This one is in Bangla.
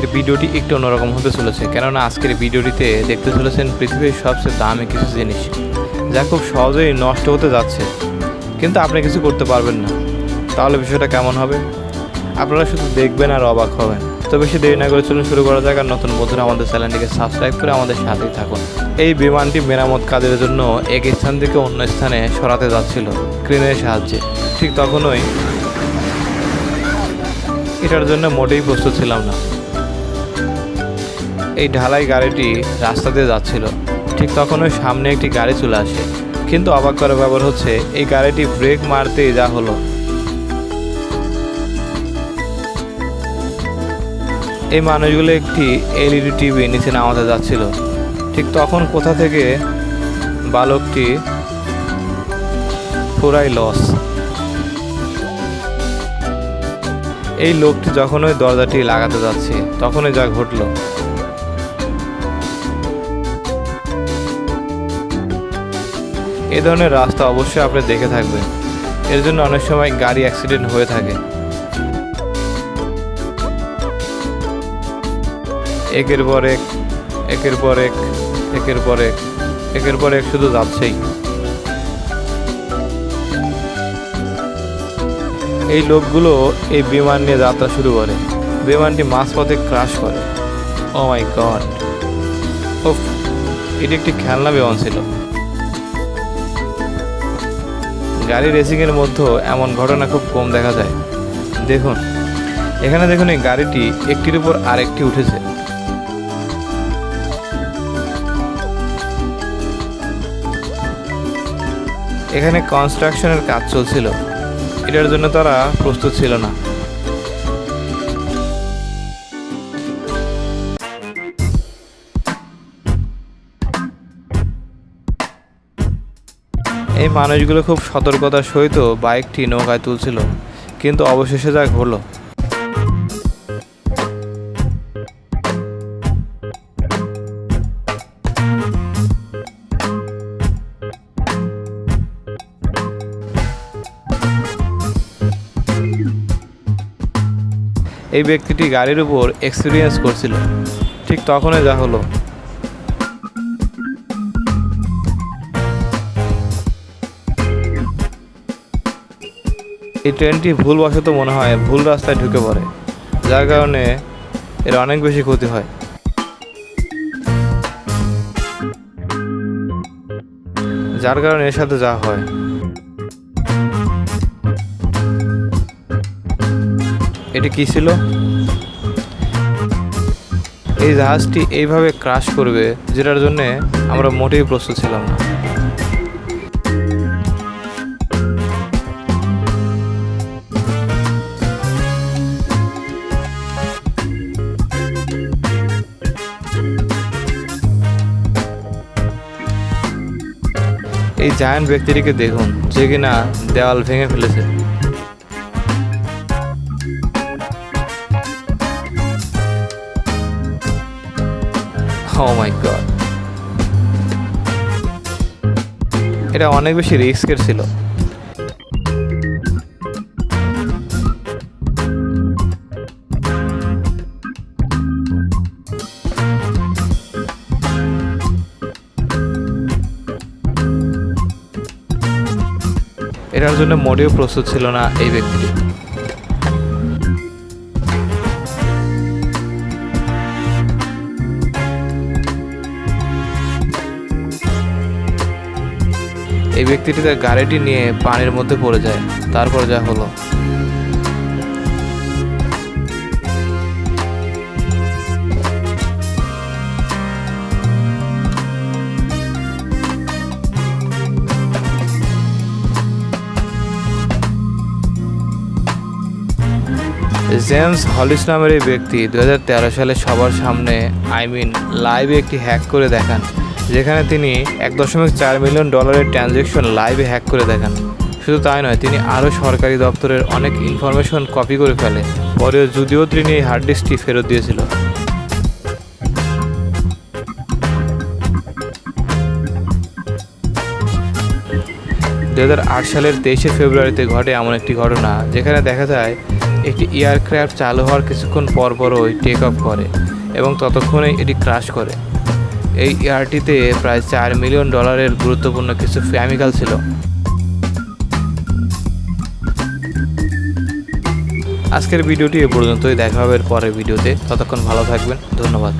আজকের ভিডিওটি একটু অন্যরকম হতে চলেছে, কেননা আজকের ভিডিওটিতে দেখতে চলেছেন পৃথিবীর সবচেয়ে দামি কিছু জিনিস যা খুব সহজেই নষ্ট হতে যাচ্ছে, কিন্তু আপনি কিছু করতে পারবেন না। তাহলে বিষয়টা কেমন হবে? আপনারা শুধু দেখবেন আর অবাক হবেন। তো বেশি দেরি না করে চলুন শুরু করা যাক। আর নতুন বন্ধুরা আমাদের চ্যানেলটিকে সাবস্ক্রাইব করে আমাদের সাথেই থাকুন। এই বিমানটি মেরামত কাজের জন্য এক স্থান থেকে অন্য স্থানে সরাতে যাচ্ছিল ক্রেনের সাহায্যে। ঠিক তখনই এটার জন্য মোটেই প্রস্তুত ছিলাম না। এই ঢালাই গাড়িটি রাস্তা দিয়ে যাচ্ছিল, ঠিক তখনই সামনে একটি গাড়ি চলে আসে। কিন্তু অবাক করার ব্যাপার হচ্ছে এই গাড়িটি ব্রেক মারতেই যা হলো। এই মানুষগুলো একটি এলইডি টিভি নিচে নামাতে যাচ্ছিল। ঠিক তখন কোথা থেকে বালকটি পুরাই লস। এই লোকটি যখন ওই দরজাটি লাগাতে যাচ্ছে তখনই যা ঘটল। এই ধরনের রাস্তা অবশ্যই আপনি দেখে থাকবেন, এর জন্য অনেক সময় গাড়ি অ্যাক্সিডেন্ট হয়ে থাকে। একের পর এক একের পর এক একের পর এক একের পর এক শুধু যাচ্ছেই। এই লোকগুলো এই বিমান নিয়ে যাত্রা শুরু করে। বিমানটি মাঝপথে ক্রাশ করে। ও মাই গড! ওফ, এটি একটি খেলনা বিমান ছিল। গাড়ি রেসিংয়ের মধ্যে এমন ঘটনা খুব কম দেখা যায়। দেখুন, এখানে দেখুন, এই গাড়িটি একটির উপর আরেকটি উঠেছে। এখানে কনস্ট্রাকশনের কাজ চলছিল, এটার জন্য তারা প্রস্তুত ছিল না। এই মানুষগুলো খুব সতর্কতার সহিত বাইকটি নৌকায় তুলছিল, কিন্তু অবশেষে যা ঘটল। এই ব্যক্তিটি গাড়ির উপর এক্সপিরিয়েন্স করছিল, ঠিক তখনই যা হলো। এই ট্রেনটি ভুলবশত মনে হয় ভুল রাস্তায় ঢুকে পড়ে, যার কারণে এর অনেক বেশি ক্ষতি হয়। যার কারণে এর সাথে যা হয়। এটি কি ছিল? এই জাহাজটি এইভাবে ক্রাশ করবে যেটার জন্য আমরা মোটেই প্রস্তুত ছিলাম না। এই জায়ান্ট ব্যক্তিটিকে দেখুন, যে কিনা দেওয়াল ভেঙে ফেলেছে। Oh my God! এটা অনেক বেশি রিস্কের ছিল। এটার জন্য মোটেও প্রস্তুত ছিল না এই ব্যক্তিটি। এই ব্যক্তিটি তার গাড়িটি নিয়ে পানির মধ্যে পড়ে যায়। তারপর যা হলো। জেমস হলিস নামের এই ব্যক্তি 2013 সালে সবার সামনে লাইভে একটি হ্যাক করে দেখান, যেখানে তিনি $1.4 মিলিয়ন ট্রানজ্যাকশন লাইভে হ্যাক করে দেখান। শুধু তাই নয়, তিনি আরও সরকারি দপ্তরের অনেক ইনফরমেশন কপি করে ফেলে। পরেও যদিও তিনি এই হার্ড ডিস্কটি ফেরত দিয়েছিল। 2008 সালের 23শে ফেব্রুয়ারিতে ঘটে এমন একটি ঘটনা যেখানে দেখা যায় একটি এয়ারক্রাফট চালু হওয়ার কিছুক্ষণ পরপরই টেক অফ করে এবং ততক্ষণে এটি ক্র্যাশ করে। এই এয়ারটিতে প্রায় $4 মিলিয়ন গুরুত্বপূর্ণ কিছু কেমিক্যাল ছিল। আজকের ভিডিওটি এ পর্যন্তই, দেখা হবে পরের ভিডিওতে। ততক্ষণ ভালো থাকবেন, ধন্যবাদ।